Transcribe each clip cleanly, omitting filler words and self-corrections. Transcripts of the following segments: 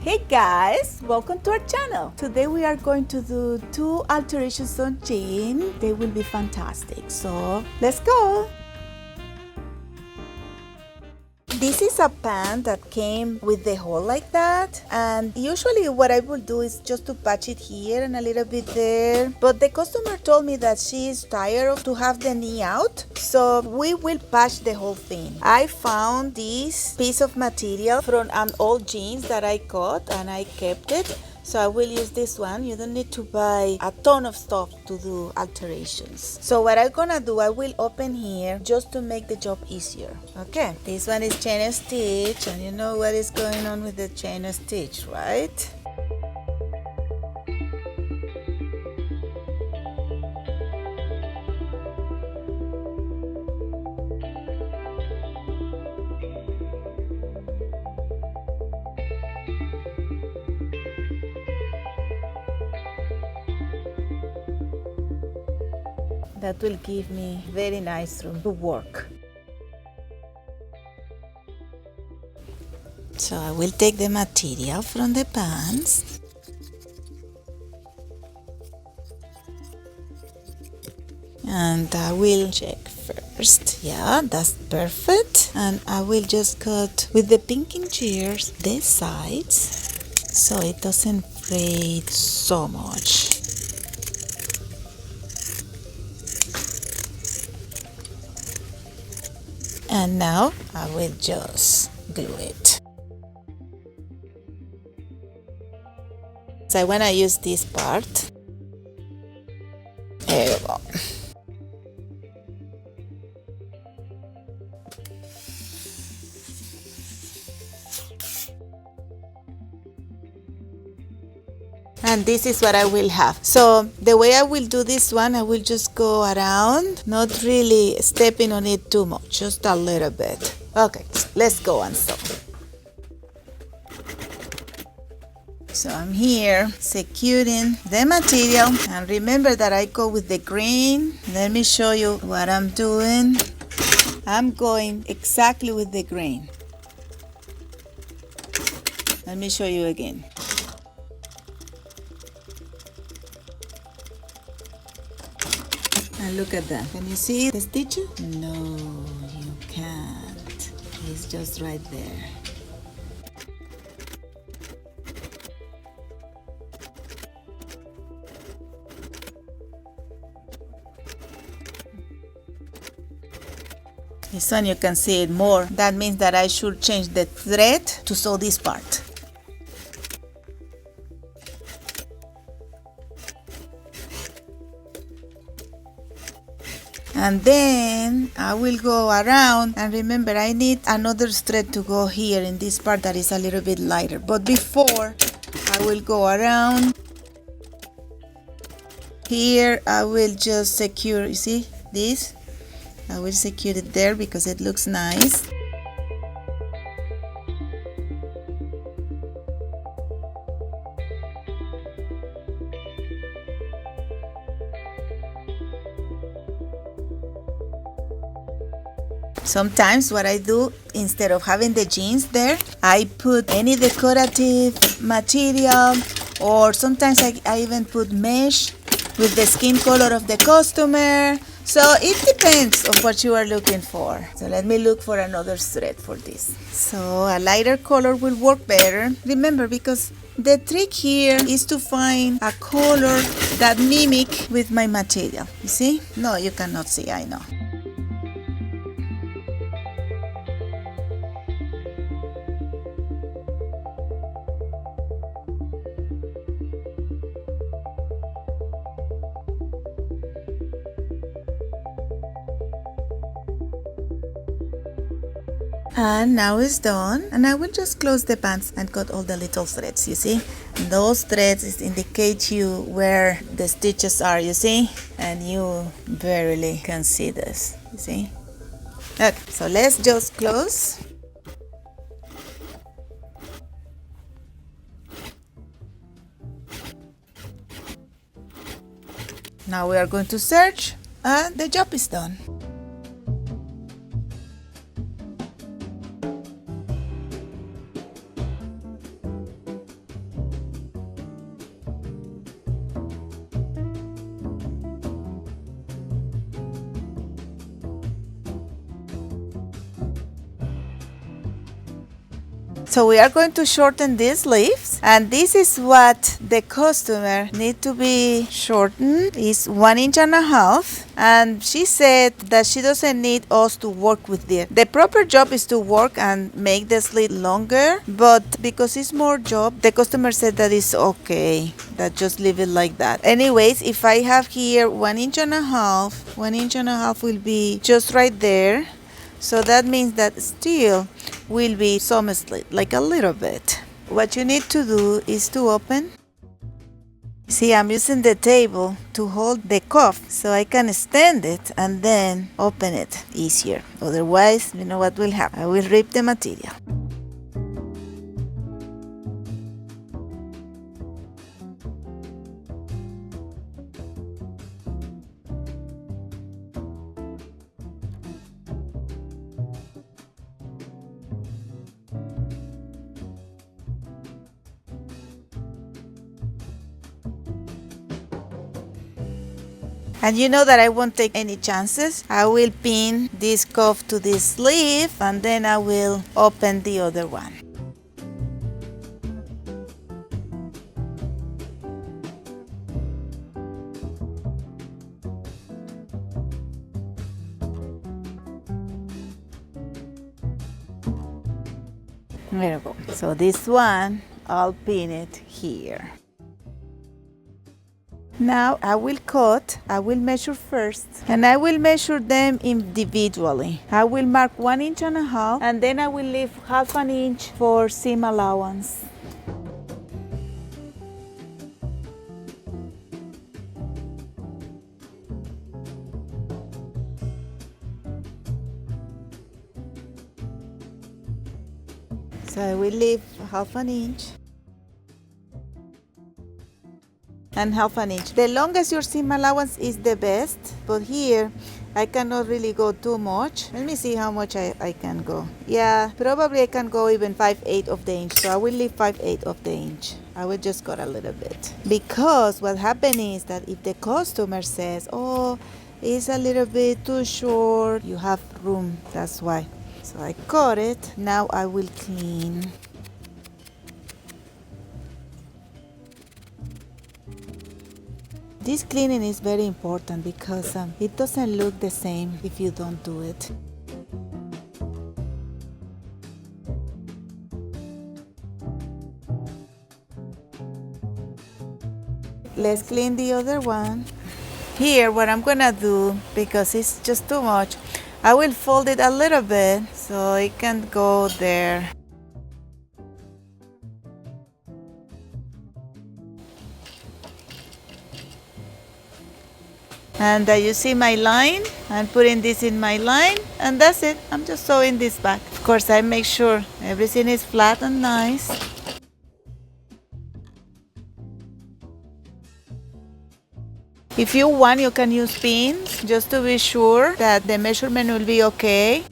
Hey guys, welcome to our channel. Today we are going to do 2 alterations on jean. They will be fantastic, so let's go. This is a pant that came with the hole like that, and usually what I will do is just to patch it here and a little bit there, but the customer told me that she is tired of to have the knee out, so we will patch the whole thing. I found this piece of material from an old jeans that I cut and I kept it, so I will use this one. You don't need to buy a ton of stuff to do alterations. So what I'm gonna do, I will open here just to make the job easier. Okay, this one is chain stitch, and you know what is going on with the chain stitch, right? That will give me very nice room to work. So I will take the material from the pants and I will check first. Yeah, that's perfect. And I will just cut with the pinking shears the sides so it doesn't fray so much. And now I will just glue it. So I want to use this part. There you go. And this is what I will have. So the way I will do this one, I will just go around, not really stepping on it too much, just a little bit. Okay, let's go and sew. So I'm here securing the material, and remember that I go with the grain. Let me show you what I'm doing. I'm going exactly with the grain. Let me show you again. And look at that. Can you see the stitches? No, you can't. It's just right there. This one you can see it more. That means that I should change the thread to sew this part. And then I will go around, and remember I need another thread to go here in this part that is a little bit lighter. But before I will go around here, I will just secure, you see this? I will secure it there because it looks nice. Sometimes what I do, instead of having the jeans there, I put any decorative material, or sometimes I even put mesh with the skin color of the customer. So it depends on what you are looking for. So let me look for another thread for this. So a lighter color will work better. Remember, because the trick here is to find a color that mimic with my material. You see? No, you cannot see, I know. And now it's done, and I will just close the pants and cut all the little threads. You see, those threads indicate you where the stitches are, you see, and you barely can see this, you see. Okay, so let's just close. Now we are going to serge, and the job is done. So we are going to shorten these sleeves, and this is what the customer need to be shortened. Is 1.5 inches, and she said that she doesn't need us to work with it. The proper job is to work and make the sleeve longer, but because it's more job, the customer said that it's okay, that just leave it like that. Anyways, if I have here 1.5 inches, 1.5 inches will be just right there. So that means that still will be some slit, like a little bit. What you need to do is to open. See, I'm using the table to hold the cuff so I can extend it and then open it easier. Otherwise, you know what will happen? I will rip the material. And you know that I won't take any chances. I will pin this cuff to this sleeve and then I will open the other one. There we go. So this one, I'll pin it here. Now I will cut, I will measure first, and I will measure them individually. I will mark 1.5 inches and then I will leave 1/2 inch for seam allowance. So I will leave 1/2 inch. And 1/2 inch. The longest your seam allowance is the best, but here I cannot really go too much. Let me see how much I can go. Yeah, probably I can go even 5/8 of the inch, so I will leave 5/8 of the inch. I will just cut a little bit. Because what happens is that if the customer says, oh, it's a little bit too short, you have room, that's why. So I cut it. Now I will clean. This cleaning is very important because it doesn't look the same if you don't do it. Let's clean the other one. Here, what I'm gonna do, because it's just too much, I will fold it a little bit so it can go there. And you see my line, I'm putting this in my line, and that's it. I'm just sewing this back. Of course, I make sure everything is flat and nice. If you want, you can use pins just to be sure that the measurement will be okay.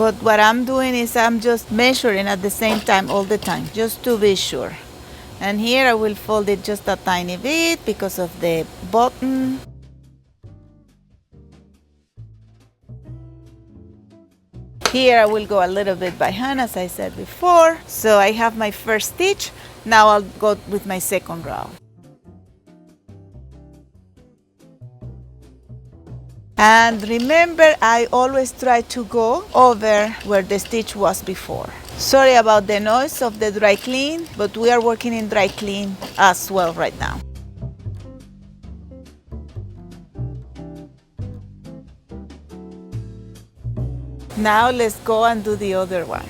But what I'm doing is I'm just measuring at the same time all the time, just to be sure. And here I will fold it just a tiny bit because of the button. Here I will go a little bit by hand, as I said before. So I have my first stitch. Now I'll go with my second row. And remember, I always try to go over where the stitch was before. Sorry about the noise of the dry clean, but we are working in dry clean as well right now. Now let's go and do the other one.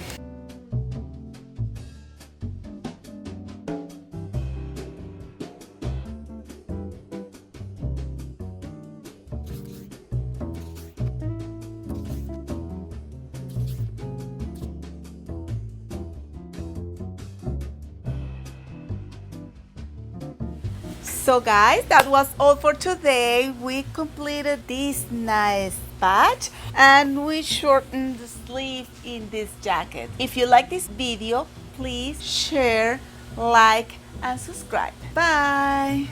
So guys, that was all for today. We completed this nice patch and we shortened the sleeve in this jacket. If you like this video, please share, like, and subscribe. Bye!